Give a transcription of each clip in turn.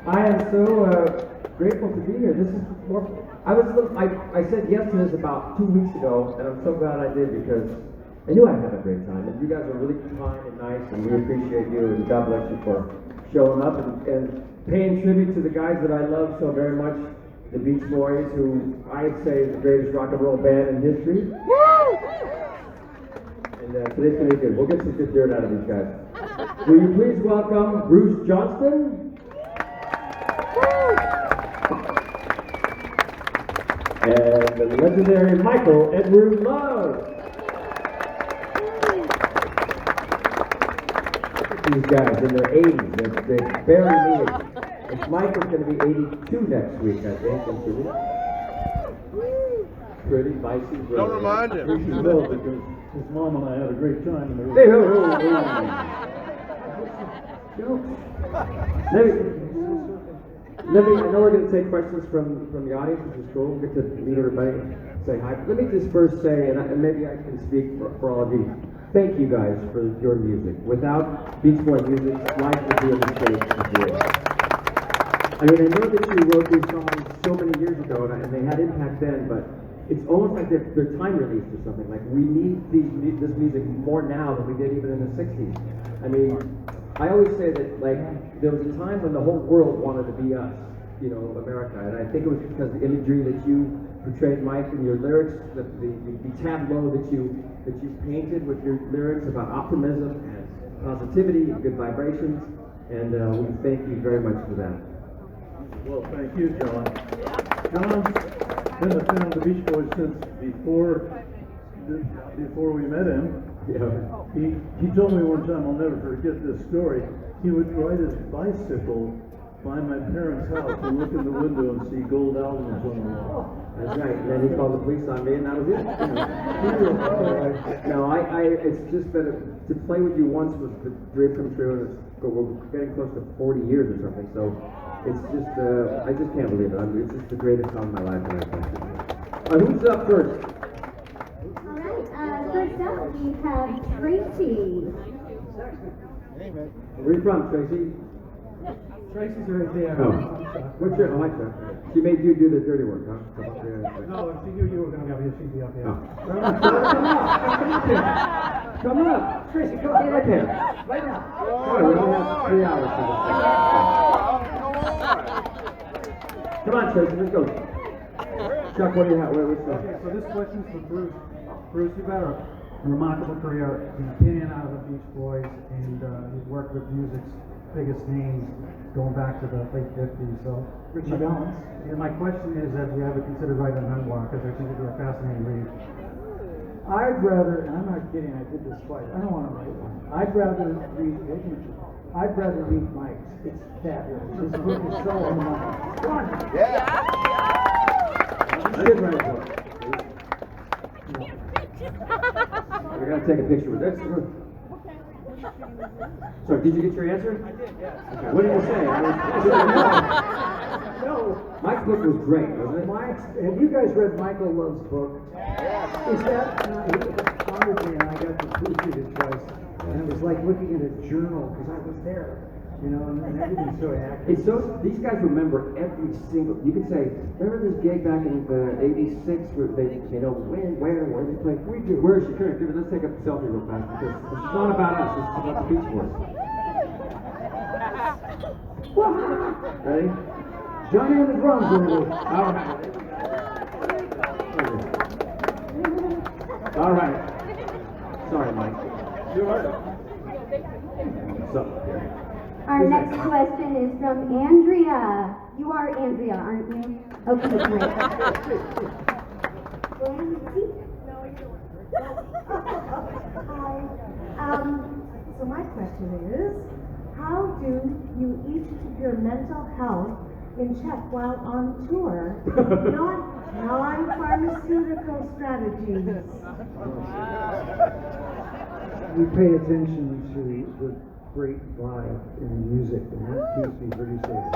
I am so grateful to be here. This is more. I said yes to this about 2 weeks ago, and I'm so glad I did because I knew I'd have a great time. And you guys are really kind and nice, and we appreciate you. And God bless you for showing up and paying tribute to the guys that I love so very much, the Beach Boys, who I'd say is the greatest rock and roll band in history. Woo! And today's gonna be good. We'll get some good dirt out of these guys. Will you please welcome Bruce Johnston? And the legendary Michael Edward Love. These guys in their 80s, they barely made it. And Michael's going to be 82 next week, I think. Pretty Vicey. Don't remind him. You should know because his mom and I had a great time in the Hey, Let me, I know we're going to take questions from the audience, which is cool. We'll get to meet everybody, say hi. Let me just first say, and maybe I can speak for all of you, thank you guys for your music. Without Beach Boy music, life would be a mistake before. I mean, I know that you wrote these songs so many years ago, and they had impact then, but it's almost like they're time released or something. Like, we need this music more now than we did even in the 60s. I mean, I always say that, like, there was a time when the whole world wanted to be us, you know, America, and I think it was because the imagery that you portrayed, Mike, in your lyrics, the tableau that you painted with your lyrics about optimism and positivity and good vibrations, and we thank you very much for that. Well, thank you, John. John's been a fan of the Beach Boys since before we met him. Yeah. He told me one time, I'll never forget this story. He would ride his bicycle by my parents' house and look in the window and see gold albums on the wall. That's right. And then he called the police on me, and that was it. No, it's just been to play with you once was the dream come true, and we're getting close to 40 years or something. So it's just, I just can't believe it. It's just the greatest song of my life, and I thank you. Who's up first? All right. First up, we have Tracy. Where are you from, Tracy? Tracy's right there. Oh. What's your, I like that. She made you do the dirty work, huh? Come up here. No, if she knew you were going to be up here, she'd be up here. Oh. Come up. Tracy, come on. Get up here. Right now. Come on, we only have 3 hours for this. Come on, Tracy, let's go. Chuck, what do you have? What's Okay, so this question's for Bruce. Bruce, you've had a remarkable career, an opinion out of the Beach Boys, and you've worked with music's biggest names going back to the late 50s. So, Richie Valens. Yeah, my question is, have you ever considered writing a memoir? Because I think it'd be a fascinating read. I'd rather, and I'm not kidding, I did this twice. I don't want to write one. I'd rather read Mike's. It's fabulous. His book is so wonderful. Yeah. I did write a book. We're going to take a picture with this. So, did you get your answer? I did, yes. Okay, what did you say? No. Mike's book was great, wasn't it? Have you guys read Michael Love's book? Is that, he found me and I got to proofread it twice. And it was like looking at a journal because I was there. You know, and everything's so accurate. It's so, these guys remember every single, you could say, remember this gig back in '86 where they, you know, when, where they played? We do. Where is she? Come here, let's take a selfie real fast because it's not about us, it's about the Beach Boys. Ready? Johnny on the drums, baby. All right. All right. Sorry, Mike. You're right. So, Our next question is from Andrea. You are Andrea, aren't you? Okay, great. Hi. So my question is, how do you each keep your mental health in check while on tour? Non-pharmaceutical strategies. We pay attention to the great vibe in music, and that keeps me pretty stable.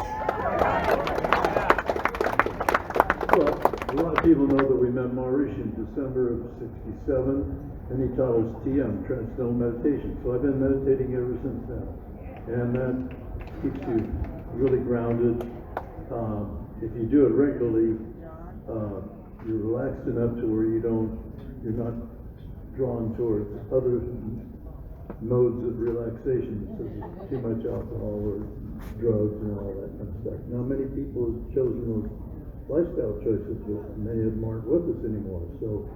Well, a lot of people know that we met Maurice in December of '67, and he taught us TM, Transcendental Meditation. So I've been meditating ever since then. And that keeps you really grounded. If you do it regularly, you're relaxed enough to where you're not drawn towards other modes of relaxation, such as too much alcohol or drugs and all that kind of stuff. Now, many people have chosen those lifestyle choices, but many of them aren't with us anymore. So,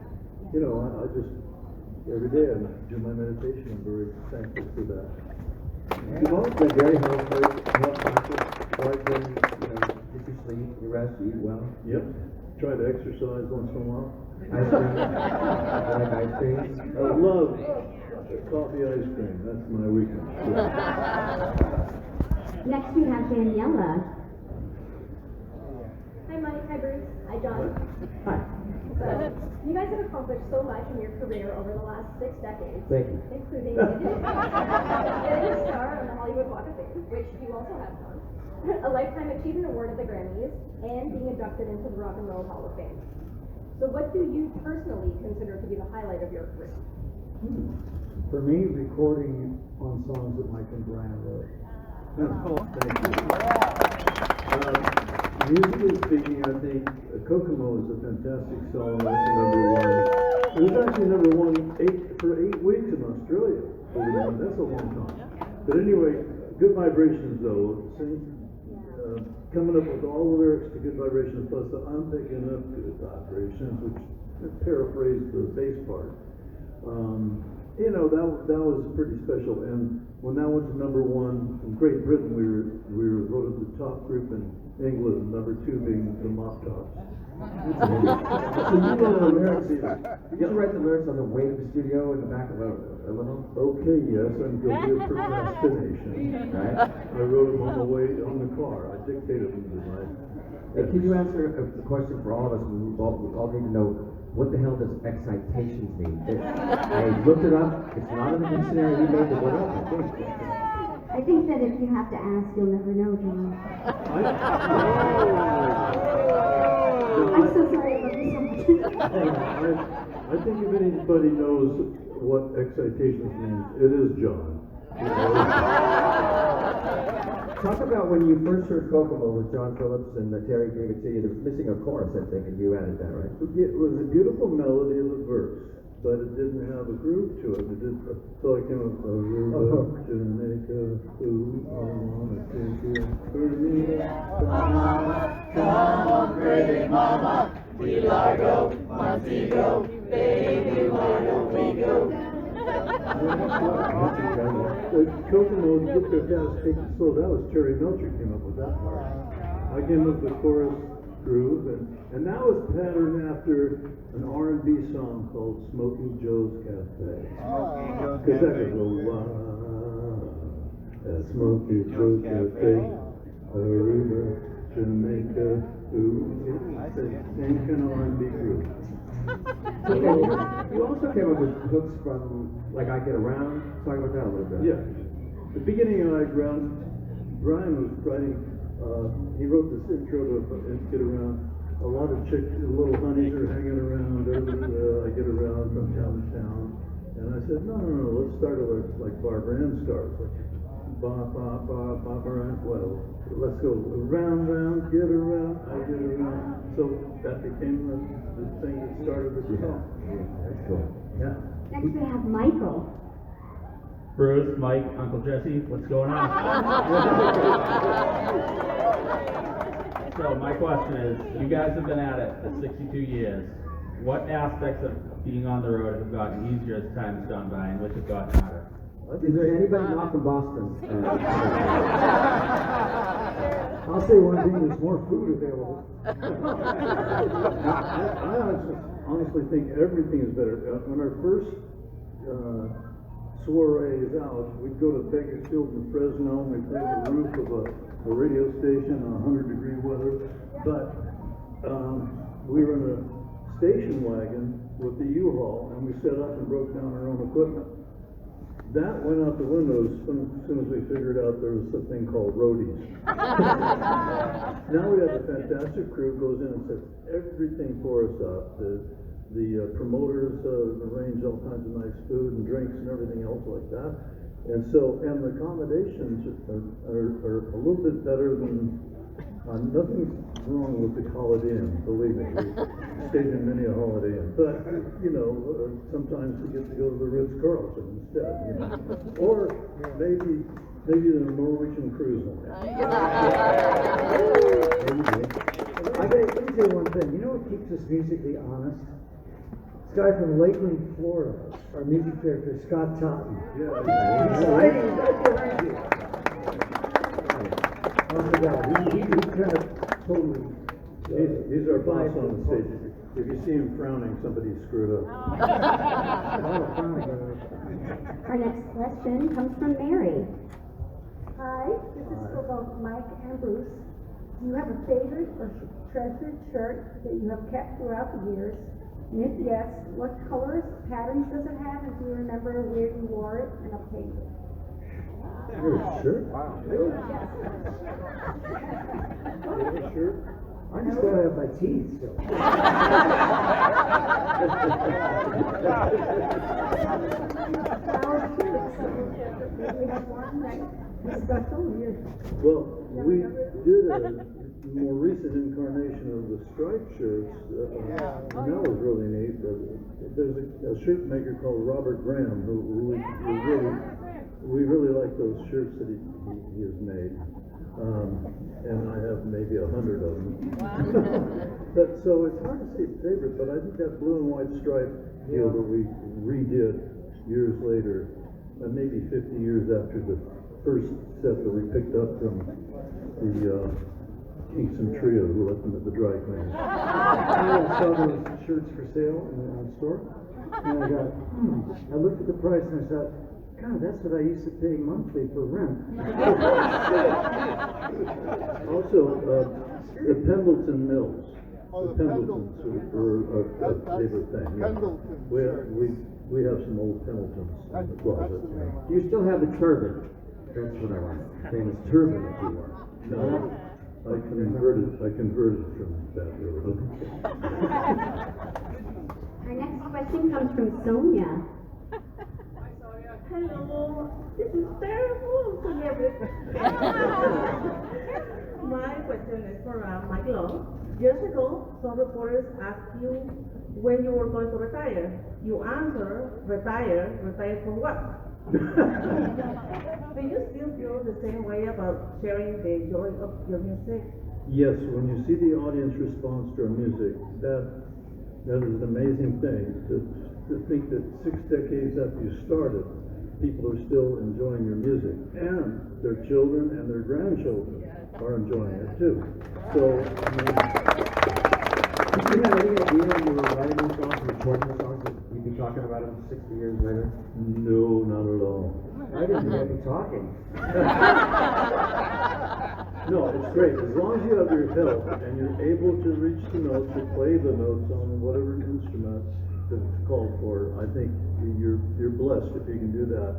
I just, every day I do my meditation. I'm very thankful for that. You've always been very health conscious. Always been, get your sleep, you rest, you eat well. Yep. Try to exercise once in a while. Ice cream. I like ice cream. I love coffee ice cream. That's my weakness. Next we have Daniela. Hi Mike, hi Bruce, hi John. Hi. So, you guys have accomplished so much in your career over the last 6 decades. Thank you. Including getting a star on the Hollywood Walk of Fame, which you also have done, a Lifetime Achievement Award at the Grammys, and being inducted into the Rock and Roll Hall of Fame. So what do you personally consider to be the highlight of your career? For me, recording on songs that Mike and Brian wrote. Thank you. Musically speaking, I think Kokomo is a fantastic song. That's #1. It was actually #1 for 8 weeks in Australia. That's a long time. But anyway, Good Vibrations though, coming up with all the lyrics to Good Vibrations plus the I'm picking up Good Vibrations, which paraphrased the bass part. That was pretty special. And when that went to #1 in Great Britain, we were voted the top group in England, #2 being the Mop Tops. So you wrote the lyrics. Did you write the lyrics on the way to the studio in the back of a limo? Okay, yes, I'm guilty of procrastination. Right. I wrote them on the way on the car. I dictated them to my. Hey, can you answer a question for all of us? We all need to know, what the hell does excitations mean? I looked it up. It's not in the dictionary. We made the word up, I think. I think that if you have to ask, you'll never know, John. I'm so sorry, I love you so much. I think if anybody knows what excitations means, it is John. Talk about when you first heard Kokomo with John Phillips and Terry gave it to you. There was missing a chorus, I think, and you added that, right? It was a beautiful melody of the verse, but it didn't have a groove to it. So I came up with Aruba, Jamaica, ooh, I wanna take you for me. Come on, pretty mama, Key Largo, Montego, baby, why don't we go? The Kokomo, Get Their Gas, Take It Slow, that was Terry Melcher came up with that part. I came up with the chorus groove, and that was patterned after an R&B song called Smoky Joe's Cafe. Because that could go, wow, at Smoky Joe's Cafe, Aruba, Jamaica, ooh, same kind of R&B groove. You also came up with hooks from, like, I Get Around. Talk about that a little bit. Yeah. The beginning of I Ground, Brian was writing, he wrote this intro to Get Around. A lot of chicks, little honeys are hanging around, I get around from town to town. And I said, no, let's start it like Barbara Ann starts. Like, Barbara Ann, well, let's go round, get around, I get around. So that became the thing that started the song. That's cool. Yeah. Next we have Michael. Bruce, Mike, Uncle Jesse, what's going on? So my question is, you guys have been at it for 62 years. What aspects of being on the road have gotten easier as time's gone by, and which have gotten harder? Is there anybody not from Boston? I'll say one thing, there's more food available. I honestly think everything is better. When our first soirees out, we'd go to Bakersfield and Fresno, and we'd play on the roof of a radio station on 100-degree weather. But we were in a station wagon with the U-Haul, and we set up and broke down our own equipment. That went out the window as soon as we figured out there was something called roadies. Now we have a fantastic crew, goes in and sets everything for us up. The promoters arrange all kinds of nice food and drinks and everything else like that. And so, and the accommodations are a little bit better than, nothing's wrong with the Holiday Inn, believe me. We stayed in many a Holiday Inn, but, you know, sometimes we get to go to the Ritz-Carlton instead, you know. Or maybe the Norwegian cruise line. Let me say one thing. You know what keeps us musically honest? This guy from Lakeland, Florida, our music director, Scott Totten. Yeah. He's hiding right behind you. Oh my God, he kind of totally. He's our boss on the stage. If you see him frowning, somebody screwed up. Our next question comes from Mary. Hi, this is for both Mike and Bruce. Do you have a favorite or treasured shirt that you have kept throughout the years? And if yes, what colors, patterns does it have, and do you remember where you wore it and obtained it? Sure. Wow. Sure. I just thought I had my teeth, so. We have one next special year. Well, we did a more recent incarnation of the striped shirts, and that was really neat. There's a shirt maker called Robert Graham who we really like those shirts that he has made. And I have maybe 100 of them. But so it's hard to say favorite, but I think that blue and white stripe deal that we redid years later, maybe 50 years after the first set that we picked up from the Kingston Trio who left them at the dry cleaners. I saw those shirts for sale in the store, and I looked at the price and I thought, God, that's what I used to pay monthly for rent. Also, the Pendleton Mills. The Pendletons were a favorite thing. Yeah. We have some old Pendletons in the closet. Do you still have the turban? That's what I want. Famous turban that you wore. No, I converted from that really. Our next question comes from Sonia. Hello, this is terrible to hear this. My question is for Michael. Years ago, some reporters asked you when you were going to retire. You answer, retire for what? Do you still feel the same way about sharing the joy of your music? Yes, when you see the audience response to our music, that is an amazing thing. To think that 6 decades after you started, people are still enjoying your music, and their children and their grandchildren are enjoying it too. So, did you have any idea when you were writing these songs and recording the songs that you'd be talking about them 60 years later? No, not at all. I didn't hear you talking. No, it's great. As long as you have your help and you're able to reach the notes or play the notes on whatever instrument that's called for, I think you're blessed if you can do that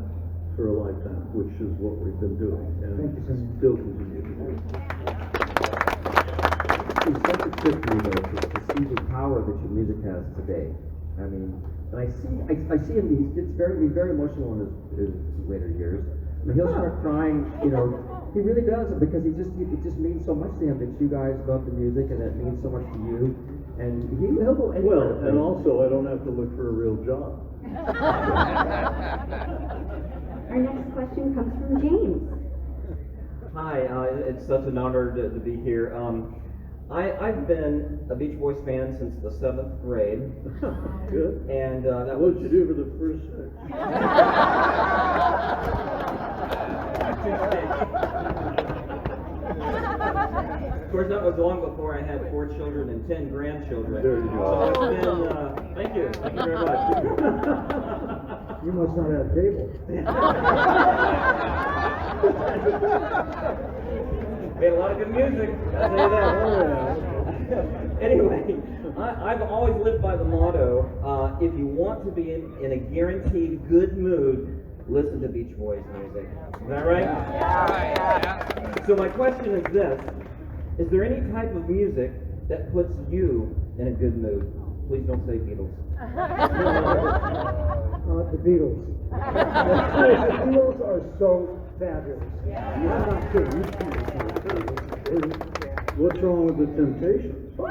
for a lifetime, which is what we've been doing and still continue to do. It's such a trip for me though to see the power that your music has today. I mean, and I see him. He's very emotional in his later years. I mean, he'll start crying. You know, he really does because it just means so much to him that you guys love the music and that means so much to you. And he'll go anywhere. Well, and also I don't have to look for a real job. Our next question comes from James. Hi, it's such an honor to be here. I've been a Beach Boys fan since the 7th grade. Good. And what did you do for the first 6? Of course, that was long before I had 4 children and 10 grandchildren. There you go. So it's been, thank you very much. You must not have cable. We had a lot of good music, I'll tell you that. Anyway, I've always lived by the motto, if you want to be in a guaranteed good mood, listen to Beach Boys music. Is that right? Yeah. So my question is this. Is there any type of music that puts you in a good mood? Please don't say Beatles. The Beatles. The Beatles are so fabulous. I'm not kidding. What's wrong with the Temptations? Now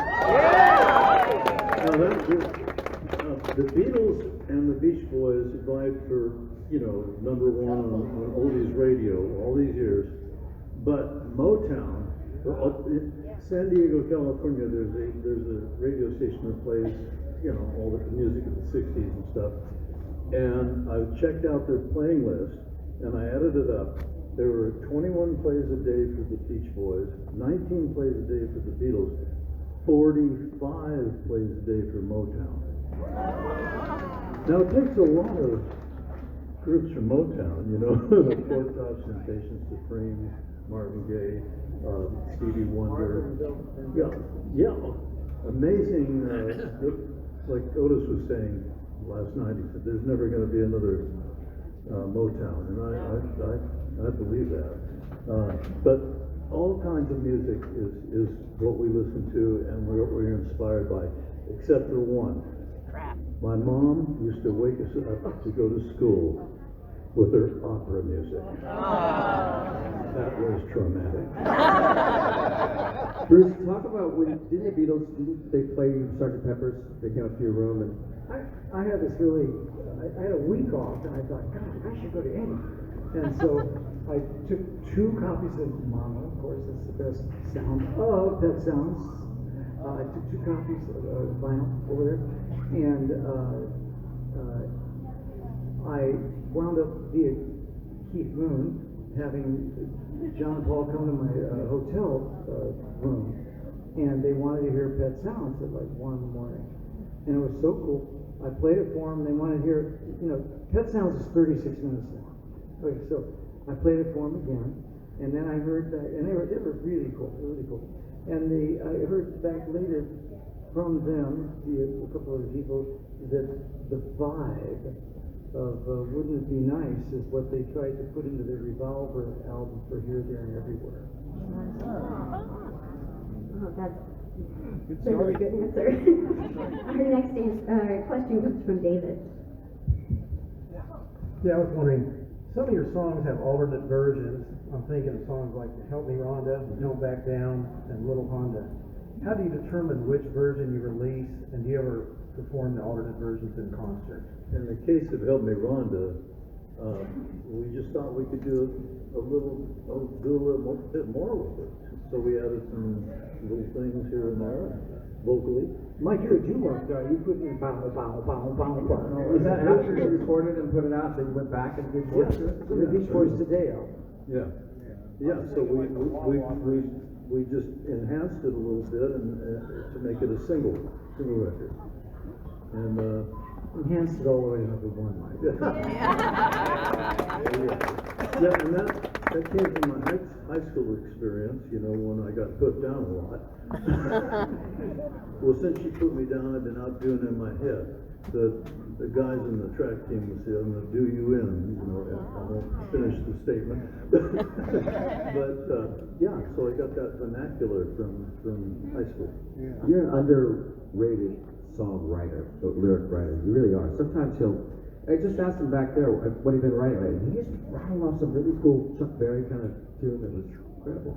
the Beatles and the Beach Boys vied for, #1 on oldies radio all these years. But Motown, in San Diego, California, there's a radio station that plays, all the music of the '60s and stuff. And I checked out their playing list, and I added it up. There were 21 plays a day for the Beach Boys, 19 plays a day for the Beatles, 45 plays a day for Motown. Now, it takes a lot of groups from Motown, the Four Tops, Temptations, Supreme, Marvin Gaye, Stevie Wonder. Yeah, amazing. Like Otis was saying last night, he said, "There's never going to be another Motown," and I believe that. But all kinds of music is what we listen to and what we're inspired by, except for one. My mom used to wake us up to go to school with her opera music. That was traumatic. Bruce, talk about didn't the Beatles, didn't they play Sgt. Pepper's? They came up to your room and... I had this really, I had a week off, and I thought, God, I should go to Eddie. And so I took 2 copies of Mama, of course, it's the best sound of Pet Sounds. I took 2 copies of vinyl over there, and I wound up via Keith Moon having John Paul come to my hotel room, and they wanted to hear Pet Sounds at like 1 in the morning. And it was so cool. I played it for them. They wanted to hear, Pet Sounds is 36 minutes long. Okay, so I played it for them again, and then I heard back, and they were really cool, really cool. And I heard back later from them, a couple of people, that the vibe of Wouldn't It Be Nice is what they tried to put into their Revolver album for Here, There, and Everywhere. Oh, that's a really good answer. Our next question comes from David. Yeah, I was wondering, some of your songs have alternate versions. I'm thinking of songs like Help Me Rhonda, Don't Back Down, and Little Honda. How do you determine which version you release, and do you ever perform the alternate versions in concert? In the case of Help Me Rhonda, we just thought we could do a little bit more with it. So we added some little things here and there, vocally. Mike, you're a Jew-Mark guy. You put in bow. Was that after you recorded and put it out, then you went back and did more to it? The Beach Boys Today album. Yeah, so we just enhanced it a little bit and to make it a single record. And enhanced it all the way to #1, Mike. Yeah, and that came from my high school experience, when I got put down a lot. Well, since she put me down, I've been out doing in my head. The guys in the track team would say, "I'm going to do you in," and I won't finish the statement. But yeah, so I got that vernacular from high school. You're an underrated songwriter, lyric writer. You really are. Sometimes I just asked him back there what he'd been writing lately. He just rattled off some really cool Chuck Berry kind of tune that was incredible.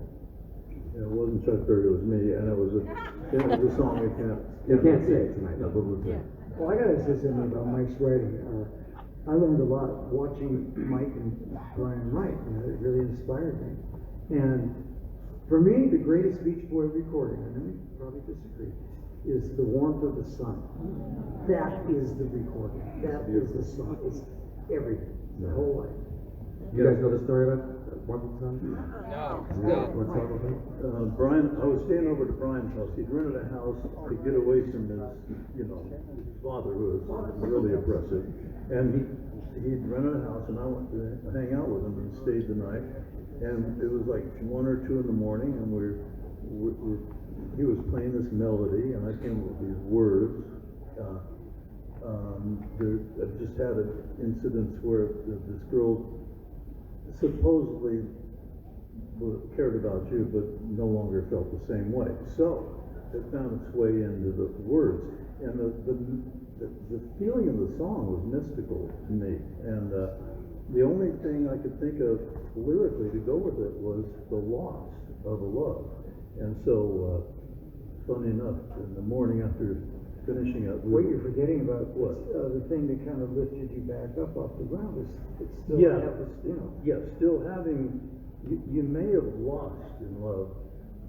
Yeah, it wasn't Chuck Berry, it was me, and it was a song I can't. You can't say it tonight, though, but we'll do it. Well, I gotta say something about Mike's writing. I learned a lot watching Mike and Brian write. It really inspired me. And for me, the greatest Beach Boy recording, I know you probably disagree, is The Warmth of the Sun. That is the recording. That is the song. It's everything. The whole life. You guys know the story about Warmth of the Sun? No. What's that about? Brian, I was staying over to Brian's house. He'd rented a house to get away from his father, who was really oppressive. And he'd rented a house, and I went to hang out with him and stayed the night. And it was like 1 or 2 in the morning, and he was playing this melody, and I came up with these words. I've just had an incident where this girl supposedly cared about you, but no longer felt the same way. So it found its way into the words. and the feeling of the song was mystical to me, and the only thing I could think of lyrically to go with it was the loss of a love. And so, funny enough, in the morning after finishing up, What you're forgetting about What? the thing that kind of lifted you back up off the ground is it's still Yeah. that was, you know. Yeah, still having, you may have lost in love,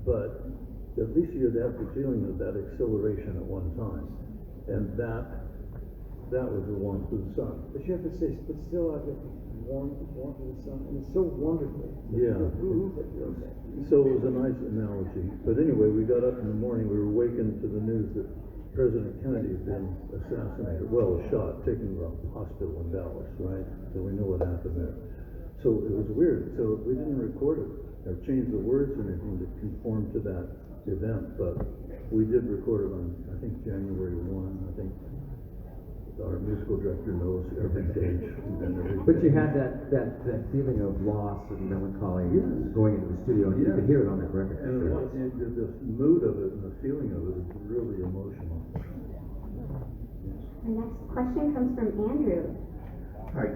but at least you had the feeling of that exhilaration at one time. And that was the warmth of the sun. But you have to say, but still I've got the warmth of the sun, and it's so wonderful. Yeah. So it was a nice analogy. But anyway, we got up in the morning, we were wakened to the news that President Kennedy had been assassinated, well, shot, taken to the hospital in Dallas, right? So we know what happened there. So it was weird. So we didn't record it or change the words or anything to conform to that event, but we did record it on, I think, January 1. I think our musical director knows every date and every But you day. had that feeling of loss and melancholy going into the studio, and you could hear it on that record. And the mood of it and the feeling of it is really emotional. Our next question comes from Andrew. Hi.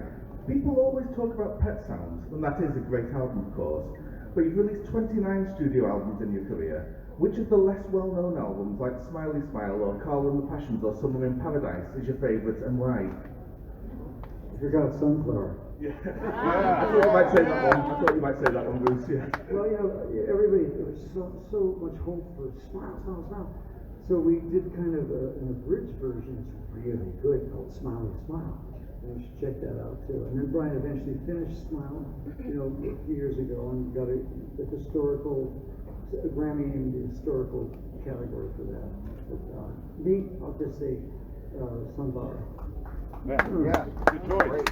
People always talk about Pet Sounds, and that is a great album, of course. But you've released 29 studio albums in your career. Which of the less well-known albums, like Smiley Smile or Carl and the Passions or Summer in Paradise, is your favourite and why? I forgot Sunflower. Yeah. I thought you might say that one. I thought you might say that one, Bruce. Yeah. Well, you know, everybody, there was so much hope for Smile, Smile, Smile. So we did kind of an abridged version. It's really good, called Smiley Smile. And you should check that out too. And then Brian eventually finished Smile, you know, a few years ago, and got a Grammy in the historical category for that. But, me, I'll just say Sunflower. Yeah, good choice.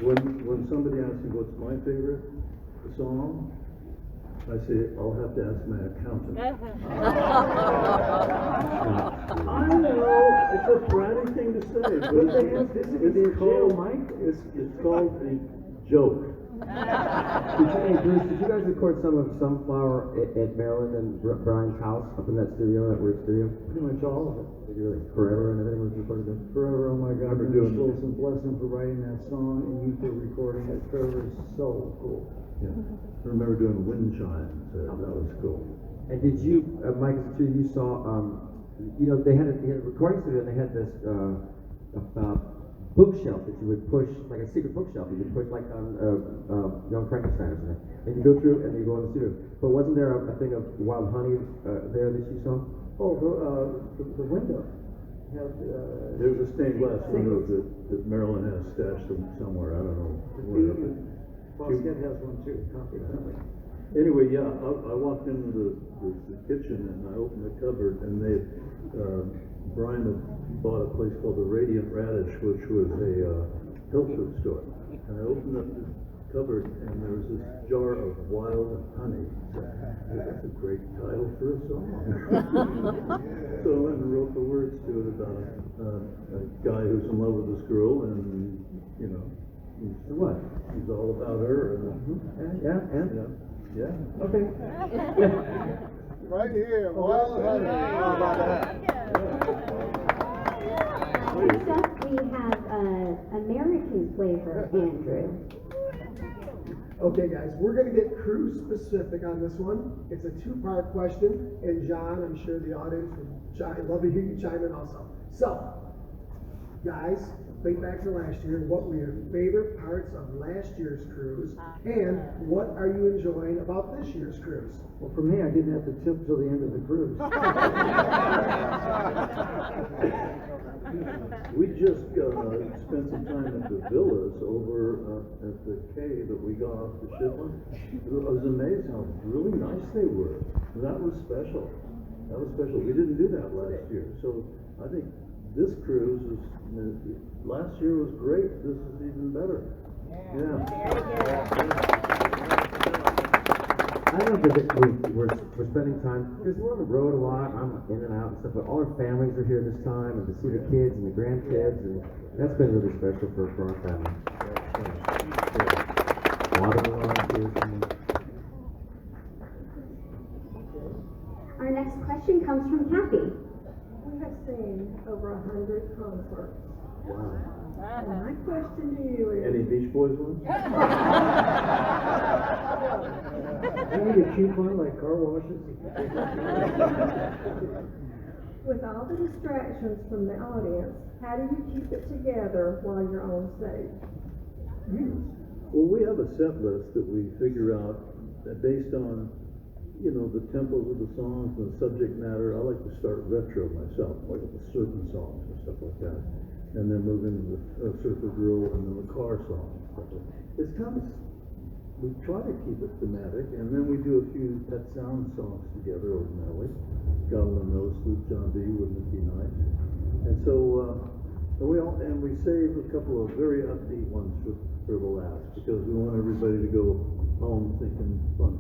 When somebody asks me what's my favorite song, I say, I'll have to ask my accountant. I know, it's a bratty thing to say, but it's called a joke. Hey, Bruce, did you guys record some of Sunflower at Maryland and Brian's house up in that studio, that weird studio? Pretty much all of it. Did you really? Forever and everything was recorded there? Forever, oh my God, Remember Dennis doing it. Wilson, bless him for writing that song, and you for recording it. Trevor is so cool. Yeah. I remember doing wind chimes, that was cool. And did you, Mike, is it true you saw, you know, they had a recording studio and they had this bookshelf that you would push, like a secret bookshelf you would push like on Young Frankenstein or something. And you go through and you go in the studio. But wasn't there a thing of wild honey there that you saw? Oh, the window. There's a stained glass window that Marilyn has stashed somewhere, I don't know where. Bosquet has one too, confidently. Anyway, yeah, I walked into the kitchen and I opened the cupboard and Brian had bought a place called the Radiant Radish, which was a health food store. And I opened up the cupboard and there was this jar of wild honey. That's a great title for a song. So I went and wrote the words to it about a guy who's in love with this girl and, you know, he's all about her. And, yeah. Okay. Right here, wild honey. How about that? Next up, we have American flavor, Andrew. Okay, guys, we're going to get cruise specific on this one. It's a two-part question, and John, I'm sure the audience would love to hear you chime in also. So, guys, think back to last year. What were your favorite parts of last year's cruise, and what are you enjoying about this year's cruise? Well, for me, I didn't have to tip till the end of the cruise. We just spent some time at the villas over at the cave that we got off the ship on. I was amazed how really nice they were. That was special. We didn't do that last year. So I think this cruise last year was great. This is even better. Yeah. I don't know that we're spending time, because we're on the road a lot, I'm in and out and stuff, but all our families are here this time, and to see the kids and the grandkids, and that's been really special for our family. A lot of kids. Our next question comes from Kathy. We have seen over 100 concerts. Wow. And my question to you is, Any Beach Boys ones? I need a coupon like car washes. with all the distractions from the audience, how do you keep it together while you're on stage? Well, we have a set list that we figure out that based on, the tempos of the songs and the subject matter. I like to start retro myself, like with the surfing songs and stuff like that. And then move into the Surfer Girl and then the car songs. It's kind of, we try to keep it thematic, and then we do a few Pet Sound songs together ordinarily. Gotta Love Knows, Sweet John B, wouldn't it be nice? And so, and we save a couple of very upbeat ones for the last, because we want everybody to go home thinking fun.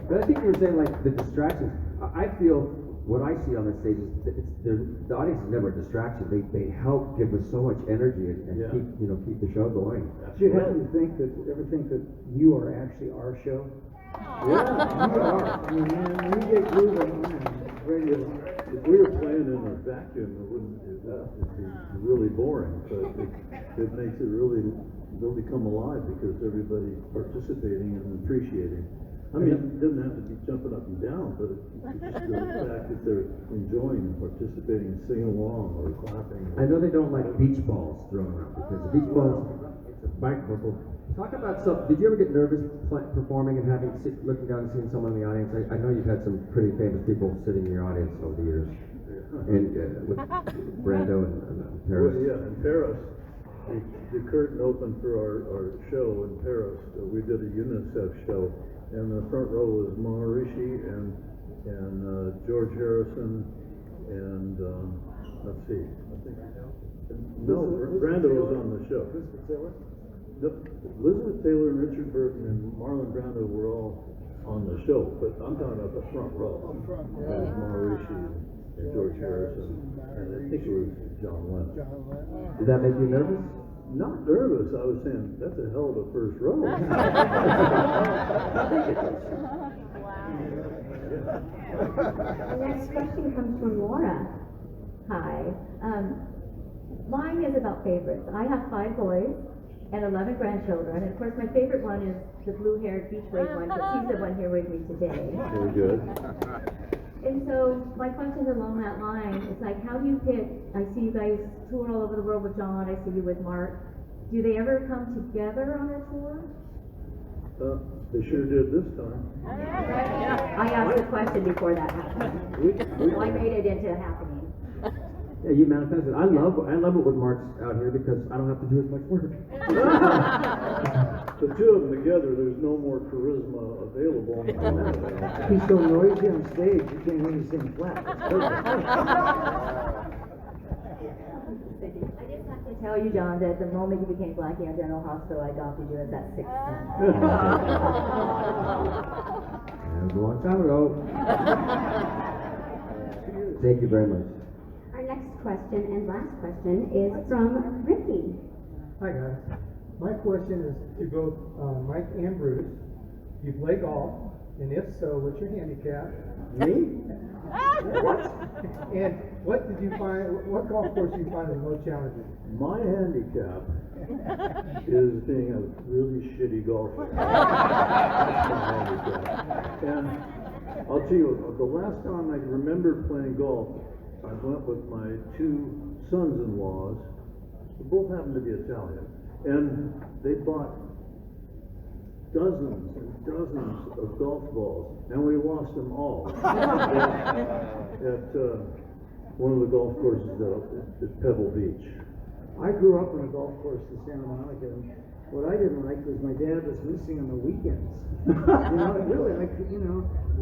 But I think you were saying like the distractions. I feel what I see on the stage is that the audience is never a distraction. They help give us so much energy and Yeah. keep the show going. Do you happen to ever think that you are actually our show? Yeah. You are. I mean, when we get grooving and ready to rock. If we were playing in a vacuum, it'd be really boring, but it makes it really, they'll become alive because everybody's participating and appreciating. I mean, it doesn't have to be jumping up and down, but it's just the fact that they're enjoying and participating and singing along or clapping. I know they don't like beach balls thrown around because the beach balls, it's a microphone. Talk about stuff. Did you ever get nervous performing and looking down and seeing someone in the audience? I know you've had some pretty famous people sitting in your audience over the years, and with Brando and Paris. Well, yeah, in Paris, the curtain opened for our show in Paris. We did a UNICEF show, and the front row was Maharishi and George Harrison and let's see, I think Brando was on the show. Elizabeth Taylor and Richard Burton and Marlon Brando were all on the show, but I'm talking about the front row. It was Maharishi and George Harrison, and I think it was John Lennon. Did that make you nervous? Not nervous. I was saying that's a hell of a first row. The next question comes from Laura. Hi. Mine is about favorites. I have 5 boys and 11 grandchildren. And of course, my favorite one is the blue-haired Beach Boys one, but he's the one here with me today. Very good. And so my question along that line is like, how do you pick? I see you guys tour all over the world with John. I see you with Mark. Do they ever come together on a tour? They sure did this time. I asked the question before that happened. So I made it into a happening. Yeah, you manifested. I love it when Mark's out here because I don't have to do as much work. The two of them together, there's no more charisma available. He's so noisy on stage, you can't hear him sing flat. It's perfect. I just have to tell you, John, that the moment you became Blackie on General Hospital, I adopted you as that 6th son. That was a long time ago. Thank you very much. Our next question and last question is from Ricky. Hi guys. My question is to both Mike and Bruce. Do you play golf? And if so, what's your handicap? Me? What? And what what golf course do you find the most challenging? My handicap is being a really shitty golfer. That's my handicap. And I'll tell you, the last time I remember playing golf, I went with my 2 sons-in-laws, who both happen to be Italian, and they bought dozens and dozens of golf balls, and we lost them all at one of the golf courses at Pebble Beach. I grew up on a golf course in Santa Monica, and what I didn't like was my dad was missing on the weekends.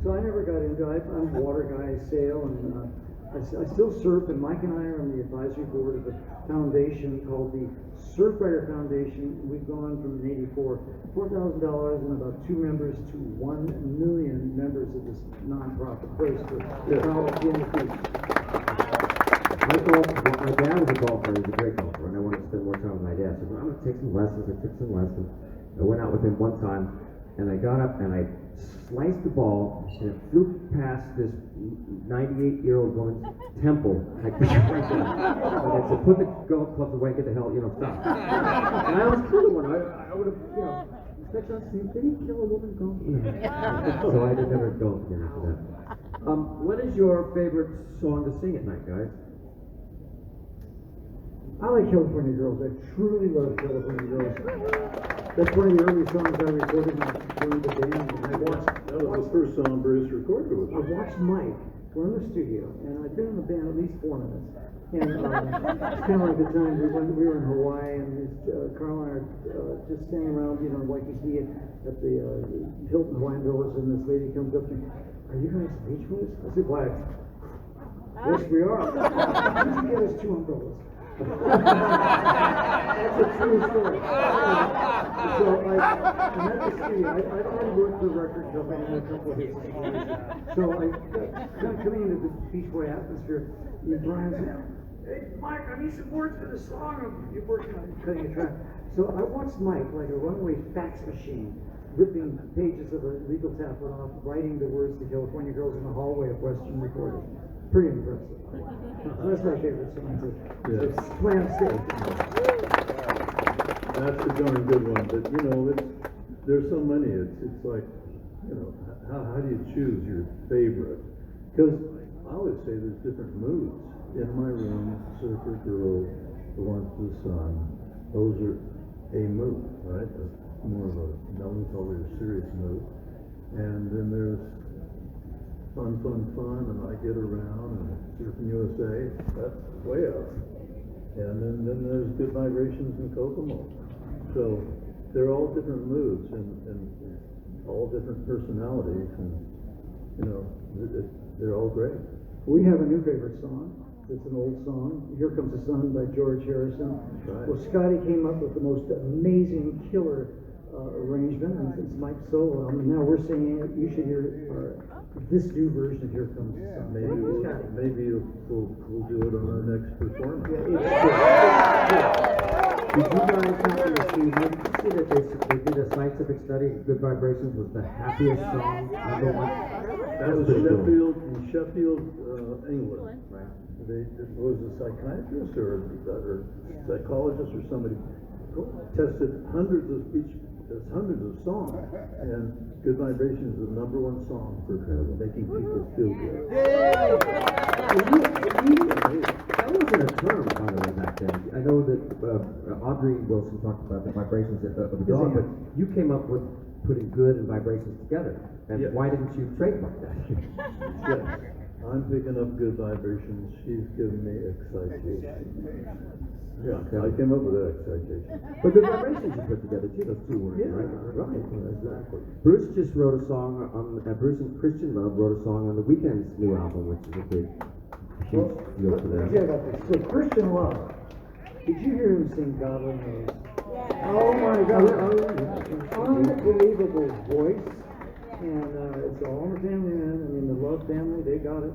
So I never got into it. I'm a water guy, I sail, and I still surf, and Mike and I are on the advisory board of a foundation called the Surfrider Foundation. We've gone from in '84, $4,000 and about 2 members to 1 million members of this nonprofit place for technology and the My dad was a golfer. He was a great golfer, and I wanted to spend more time with my dad. So I'm going to take some lessons. I took some lessons. I went out with him one time, and I got up and I sliced the ball, and it flew past this 98-year-old woman's temple. I right there. And I said, put the golf clubs away, get the hell, stop. And I almost killed one. I would have, especially on saying, did he kill a woman golfing? So I did never go again after that. What is your favorite song to sing at night, guys? I like California Girls. I truly love California Girls. That's one of the early songs I recorded during the band. And That was the first song Bruce recorded with I me. watched Mike. We're in the studio, and I've been in the band at least 4 minutes. And it's kind of like the time we were in Hawaii, and Carl and I are just standing around, in Waikiki at the Hilton Hawaiian Villas, and this lady comes up to me, "Are you guys Beach Boys?" I said, "Why? Yes, we are. Who'd you get us 2 umbrellas?" That's a true story. So I'm at the studio. I've already worked for a record company and a couple of hits. So I kind of coming into the Beach Boy atmosphere, Brian said, "Hey, Mike, I need some words for the song. You're working on cutting a track." So I watched Mike like a runaway fax machine, ripping pages of a legal tablet off, writing the words to California Girls in the hallway of Western Recording. Pretty impressive. That's my favorite song to play on stage. That's a darn good one, but there's so many, it's like, how do you choose your favorite? Because I always say there's different moods. In my room, Surfer Girl, The Warmth of the Sun, those are a mood, right? That's more of a melancholy or serious mood. And then there's fun, and I Get Around, and Surfing USA, that's way up. And then there's Good Vibrations and Kokomo. So they're all different moods and all different personalities, and they're all great. We have a new favorite song. It's an old song, Here Comes the Sun by George Harrison. Right. Well, Scotty came up with the most amazing killer arrangement, and it's Mike's solo. Now we're singing it. You should hear this new version of Here Comes the Sun. Maybe we'll do it on our next performance. Did you guys happen to see that they did a scientific study? Good Vibrations was the happiest song ever. That was Sheffield, England. Right. Was a psychiatrist or psychologist or somebody tested hundreds of songs, and Good Vibrations is the #1 song for making people feel good. That wasn't a term, by the way, back then. I know that Audrey Wilson talked about the vibrations of the dog, but you came up with putting good and vibrations together. And Yes. why didn't you trademark that? Yes, I'm picking up Good Vibrations. She's giving me excitation. Yeah, I came up with that excitation. But Good Vibrations you put together too, those 2 words, Yeah, right? right, exactly. Bruce just wrote a song on, Bruce and Christian Love wrote a song on the Weeknd's new album, which is a big, huge deal for them. Yeah, about this. So Christian Love, did you hear him sing God Only Knows? Oh my God, unbelievable voice, and it's all in the family, man. I mean, the Love family, they got it.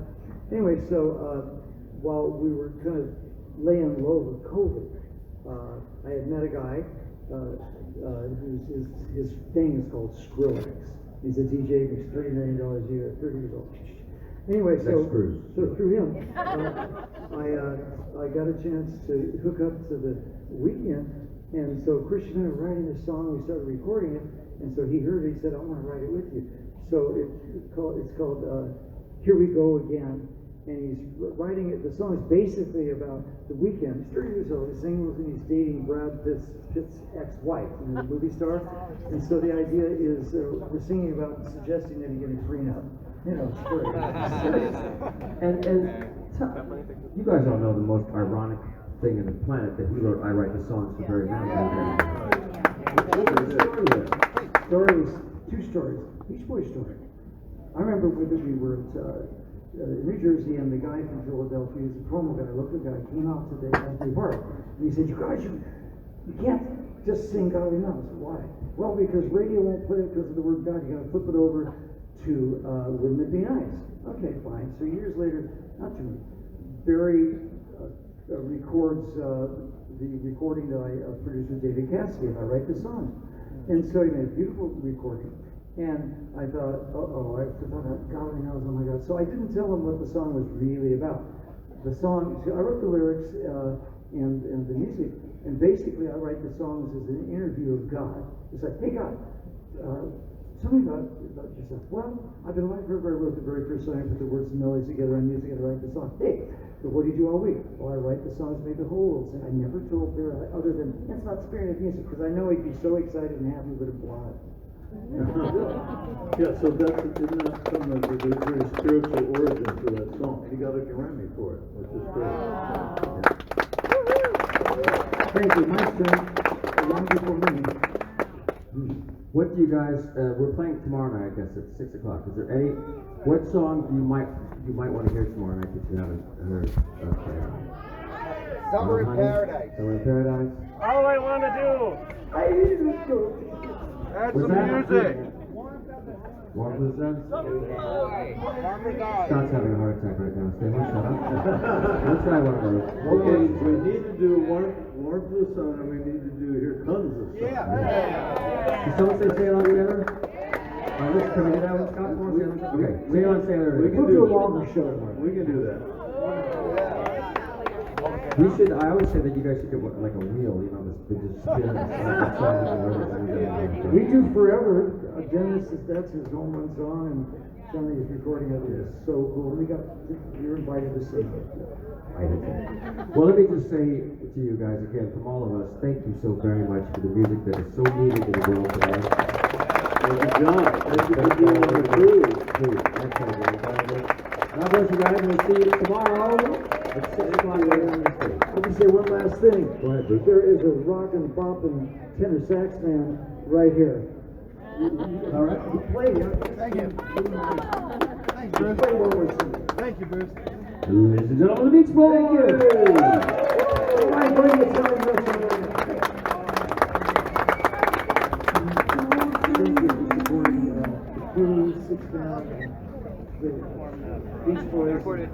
Anyway, so while we were kind of laying low with COVID, I had met a guy his thing is called Skrillex. He's a DJ, makes $30 million a year, 30 years old. Anyway, so through him, I got a chance to hook up to the Weeknd, and so Christian and I were writing this song. We started recording it, and so he heard it. He said, "I want to write it with you." So it's called "Here We Go Again," and he's writing it. The song is basically about the Weeknd. He's 30 years old. He's single, and he's dating Brad Pitt's ex-wife, the movie star. And so the idea is we're singing about suggesting that he get a prenup. It's great. And you guys all know the most ironic thing in the planet that he wrote "I Write the Songs for Barry Manilow." Stories, 2 stories. Beach Boy story. I remember when we were at New Jersey, and the guy from Philadelphia, he's a promo guy, local guy, came out to the Asbury Park, and he said, "You guys, you can't just sing God Only Knows." Why? Well, because radio won't play it because of the word God. You got to flip it over to Wouldn't It Be Nice? Okay, fine. So years later, not too many, Barry records the recording that I produced with David Cassidy, and I write the songs. And so he made a beautiful recording. And I thought, I thought, God only knows, oh my God. So I didn't tell him what the song was really about. The song, so I wrote the lyrics and the music, and basically I write the songs as an interview of God. It's like, hey God, tell me about yourself. Well, I've been alive forever. I wrote the very first song, I put the words and melodies together on music, and I write the song. Hey, so what do you do all week? Well, I write the songs, make the whole world sing. I never told Bear other than, that's not spirit of music, because I know he'd be so excited and happy with a blog. Yeah, so that's, isn't that some of the very spiritual origin for that song? He got a Grammy for it, which is great. Thank you, my turn. Long before me. What do you guys, we're playing tomorrow night, I guess, at 6 o'clock. Is there any, what song you might want to hear tomorrow night that you haven't heard play on? Summer in Paradise. Summer in Paradise? All I want to do. Add Was some that- music. What was that? Farmer Dog. Scott's having a heart attack right now. Stay shut up. Let's try one of those. Okay, we need to do Warm for the Sun, and we need to do Here Comes the Sun. Did someone say it all together? Let's come in that one, Scott. Okay, say it on Sailor. We can We'll do a longer show tomorrow. We can do that. We should, I always say that you guys should get like a wheel, you know, this big just spin. We do forever. Dennis, that's his home run song, and Johnny is recording of it. It's so cool. You're invited to sing it. Well, let me just say to you guys again, from all of us, thank you so very much for the music that is so needed in the world today. Thank you, John. Thank you for being on the cruise. God bless you guys, and we'll see you tomorrow at 6 o'clock later on the stage. Let me say one last thing. Go ahead, Bruce. There is a rock and bop and tenor sax man right here. All right. He played it. Thank you. Thanks, Bruce. Play while we're singing. Thank you, Bruce. Ladies and gentlemen, the Beach Boys! All right, bring the time right now. Thank you for supporting the Queen, 6 down, the Beach Boys.